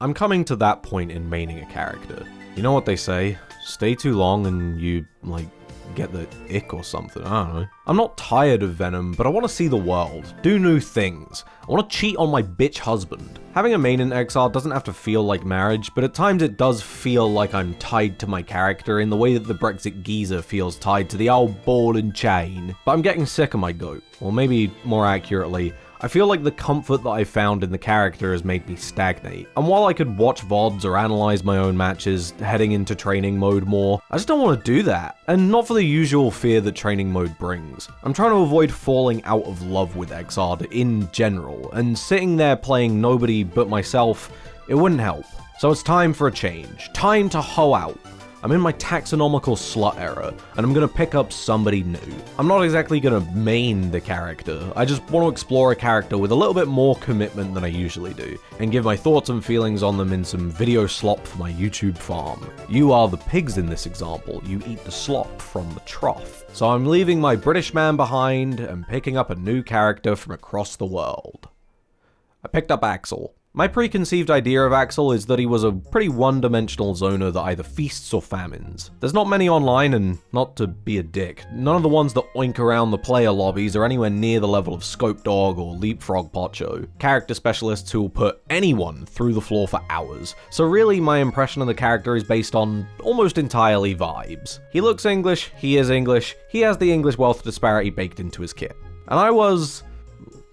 I'm coming to that point in maining a character. You know what they say? Stay too long and you, get the ick or something, I don't know. I'm not tired of Venom, but I want to see the world, do new things. I want to cheat on my bitch husband. Having a main in Xrd doesn't have to feel like marriage, but at times it does feel like I'm tied to my character in the way that the Brexit geezer feels tied to the old ball and chain. But I'm getting sick of my goat, or maybe more accurately, I feel like the comfort that I found in the character has made me stagnate. And while I could watch VODs or analyze my own matches heading into training mode more, I just don't want to do that. And not for the usual fear that training mode brings. I'm trying to avoid falling out of love with Xrd in general, and sitting there playing nobody but myself, it wouldn't help. So it's time for a change. Time to hoe out. I'm in my taxonomical slut era, and I'm gonna pick up somebody new. I'm not exactly gonna main the character, I just want to explore a character with a little bit more commitment than I usually do, and give my thoughts and feelings on them in some video slop for my YouTube farm. You are the pigs in this example, you eat the slop from the trough. So I'm leaving my British man behind and picking up a new character from across the world. I picked up Axel. My preconceived idea of Axel is that he was a pretty one-dimensional zoner that either feasts or famines. There's not many online, and not to be a dick, none of the ones that oink around the player lobbies are anywhere near the level of Scope Dog or Leapfrog Pocho, character specialists who will put anyone through the floor for hours. So really, my impression of the character is based on almost entirely vibes. He looks English, he is English, he has the English wealth disparity baked into his kit. And I was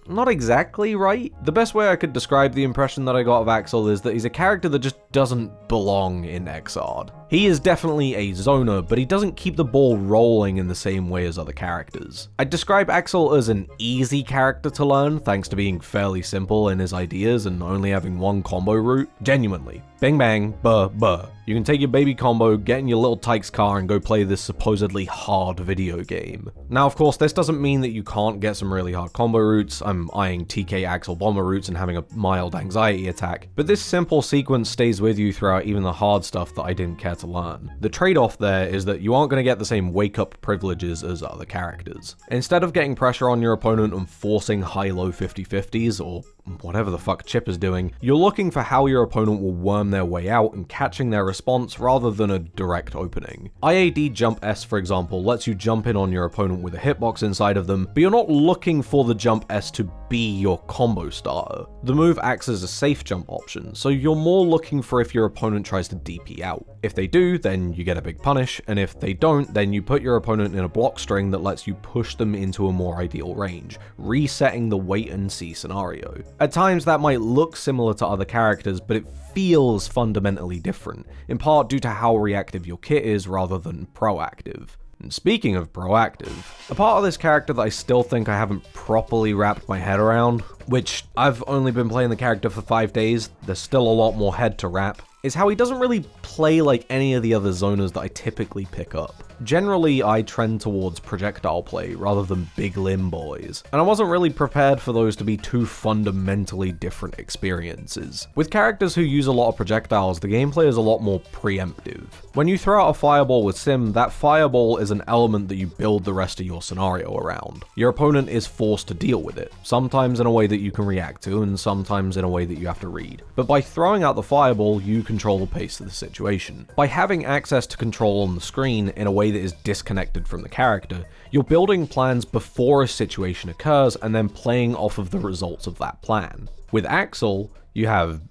not exactly right. The best way I could describe the impression that I got of Axel is that he's a character that just doesn't belong in Xrd. He is definitely a zoner, but he doesn't keep the ball rolling in the same way as other characters. I'd describe Axel as an easy character to learn, thanks to being fairly simple in his ideas and only having one combo route. Genuinely. Bing bang, buh, buh. You can take your baby combo, get in your little Tyke's car, and go play this supposedly hard video game. Now, of course, this doesn't mean that you can't get some really hard combo routes. I'm eyeing TK Axel bomber routes and having a mild anxiety attack, but this simple sequence stays with you throughout even the hard stuff that I didn't care to learn. The trade-off there is that you aren't going to get the same wake-up privileges as other characters. Instead of getting pressure on your opponent and forcing high-low 50-50s, or whatever the fuck Chip is doing, you're looking for how your opponent will worm their way out and catching their response rather than a direct opening. IAD Jump S, for example, lets you jump in on your opponent with a hitbox inside of them, but you're not looking for the Jump S to be your combo starter. The move acts as a safe jump option, so you're more looking for if your opponent tries to DP out. If they do, then you get a big punish, and if they don't, then you put your opponent in a block string that lets you push them into a more ideal range, resetting the wait and see scenario. At times that might look similar to other characters, but it feels fundamentally different, in part due to how reactive your kit is rather than proactive. And speaking of proactive, a part of this character that I still think I haven't properly wrapped my head around, which I've only been playing the character for 5 days, there's still a lot more head to wrap, is how he doesn't really play like any of the other zoners that I typically pick up. Generally, I trend towards projectile play rather than big limb boys, and I wasn't really prepared for those to be two fundamentally different experiences. With characters who use a lot of projectiles, the gameplay is a lot more preemptive. When you throw out a fireball with Sim, that fireball is an element that you build the rest of your scenario around. Your opponent is forced to deal with it, sometimes in a way that you can react to, and sometimes in a way that you have to read. But by throwing out the fireball, you control the pace of the situation. By having access to control on the screen in a way that is disconnected from the character, you're building plans before a situation occurs and then playing off of the results of that plan. With Axel, you have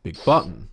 big button.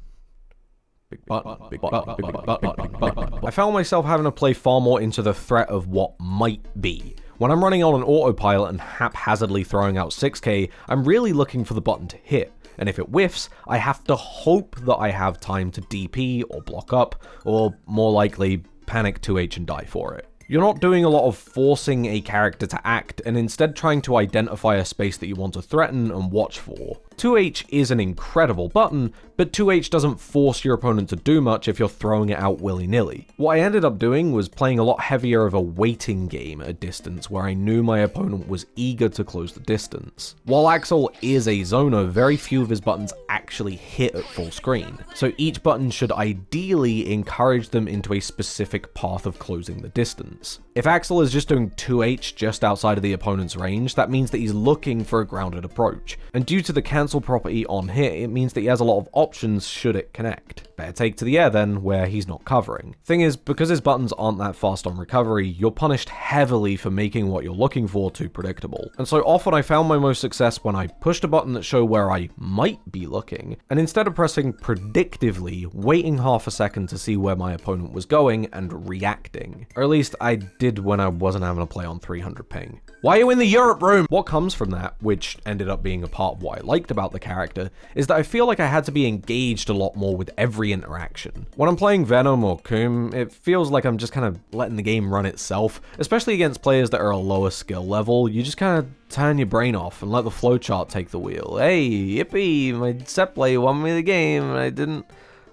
Big button, big button, big button, big button. I found myself having to play far more into the threat of what might be. When I'm running on an autopilot and haphazardly throwing out 6k, I'm really looking for the button to hit. And if it whiffs, I have to hope that I have time to DP or block up, or more likely, panic 2H and die for it. You're not doing a lot of forcing a character to act, and instead trying to identify a space that you want to threaten and watch for. 2H is an incredible button, but 2H doesn't force your opponent to do much if you're throwing it out willy-nilly. What I ended up doing was playing a lot heavier of a waiting game at a distance where I knew my opponent was eager to close the distance. While Axel is a zoner, very few of his buttons actually hit at full screen, so each button should ideally encourage them into a specific path of closing the distance. If Axel is just doing 2H just outside of the opponent's range, that means that he's looking for a grounded approach, and due to the cancel cancel property on hit, it means that he has a lot of options should it connect. Better take to the air then, where he's not covering. Thing is, because his buttons aren't that fast on recovery, you're punished heavily for making what you're looking for too predictable. And so often I found my most success when I pushed a button that showed where I might be looking, and instead of pressing predictively, waiting half a second to see where my opponent was going and reacting. Or at least I did when I wasn't having to play on 300 ping. Why are you in the Europe room? What comes from that, which ended up being a part of what I liked about the character, is that I feel like I had to be engaged a lot more with every interaction. When I'm playing Venom or Coom, it feels like I'm just kind of letting the game run itself, especially against players that are a lower skill level. You just kind of turn your brain off and let the flowchart take the wheel. Hey, yippee, my set play won me the game and I didn't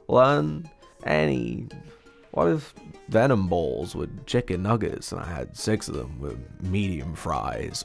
learn any. What if Venom balls with chicken nuggets and I had 6 of them with medium fries?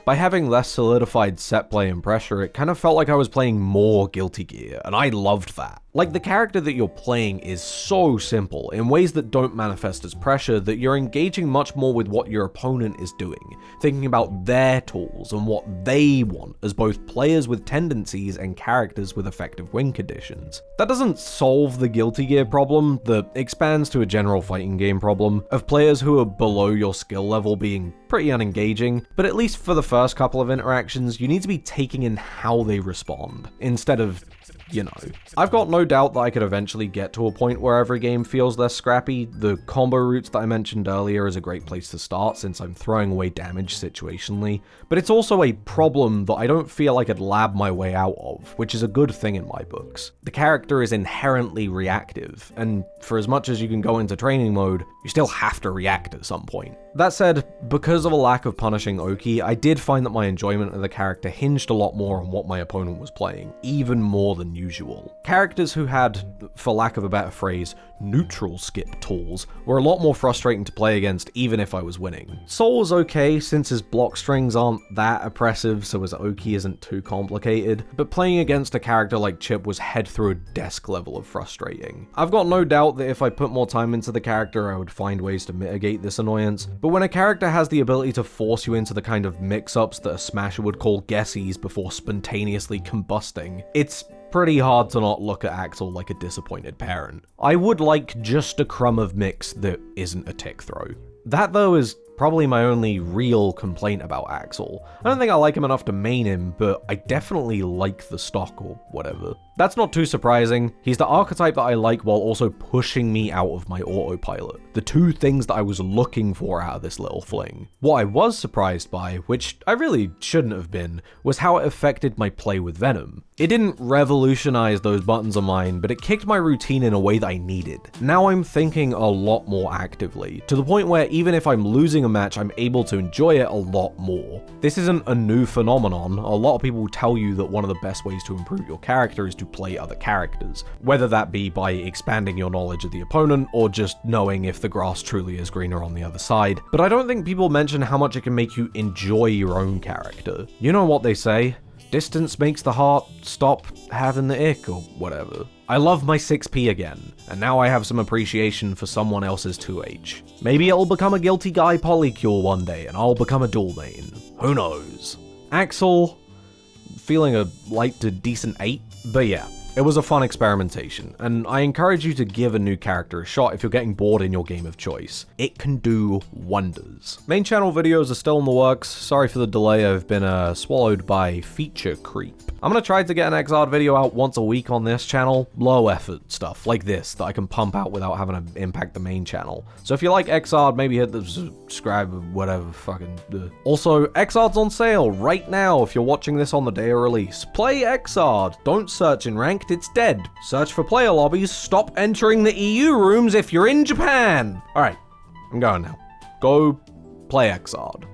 By having less solidified set play and pressure, it kind of felt like I was playing more Guilty Gear, and I loved that. Like, the character that you're playing is so simple in ways that don't manifest as pressure that you're engaging much more with what your opponent is doing, thinking about their tools and what they want as both players with tendencies and characters with effective win conditions. That doesn't solve the Guilty Gear problem that expands to a general fighting game problem of players who are below your skill level being pretty unengaging, but at least for the first couple of interactions, you need to be taking in how they respond, instead of, you know. I've got no doubt that I could eventually get to a point where every game feels less scrappy. The combo routes that I mentioned earlier is a great place to start since I'm throwing away damage situationally, but it's also a problem that I don't feel I could lab my way out of, which is a good thing in my books. The character is inherently reactive, and for as much as you can go into training mode, you still have to react at some point. That said, because of a lack of punishing Oki, I did find that my enjoyment of the character hinged a lot more on what my opponent was playing, even more than usual. Characters who had, for lack of a better phrase, neutral skip tools were a lot more frustrating to play against even if I was winning. Soul was okay since his block strings aren't that oppressive, so his Oki isn't too complicated, but playing against a character like Chip was head through a desk level of frustrating. I've got no doubt that if I put more time into the character I would find ways to mitigate this annoyance, but when a character has the ability to force you into the kind of mix-ups that a smasher would call guessies before spontaneously combusting, it's pretty hard to not look at Axel like a disappointed parent. I would like just a crumb of mix that isn't a tick throw. That though is probably my only real complaint about Axel. I don't think I like him enough to main him, but I definitely like the stock or whatever. That's not too surprising. He's the archetype that I like while also pushing me out of my autopilot. The two things that I was looking for out of this little fling. What I was surprised by, which I really shouldn't have been, was how it affected my play with Venom. It didn't revolutionize those buttons of mine, but it kicked my routine in a way that I needed. Now I'm thinking a lot more actively, to the point where even if I'm losing a match, I'm able to enjoy it a lot more. This isn't a new phenomenon. A lot of people tell you that one of the best ways to improve your character is to play other characters, whether that be by expanding your knowledge of the opponent or just knowing if the grass truly is greener on the other side. But I don't think people mention how much it can make you enjoy your own character. You know what they say? Distance makes the heart stop having the ick or whatever. I love my 6p again, and now I have some appreciation for someone else's 2H. Maybe it'll become a Guilty Guy polycule one day and I'll become a dual main. Who knows? Axel, feeling a light to decent 8, but yeah. It was a fun experimentation, and I encourage you to give a new character a shot if you're getting bored in your game of choice. It can do wonders. Main channel videos are still in the works. Sorry for the delay, I've been swallowed by feature creep. I'm gonna try to get an Xrd video out once a week on this channel. Low effort stuff like this that I can pump out without having to impact the main channel. So if you like Xrd, maybe hit the subscribe or whatever fucking. Also, Xrd's on sale right now if you're watching this on the day of release. Play Xrd. Don't search in ranked, it's dead. Search for player lobbies. Stop entering the EU rooms if you're in Japan. Alright, I'm going now. Go play Xrd.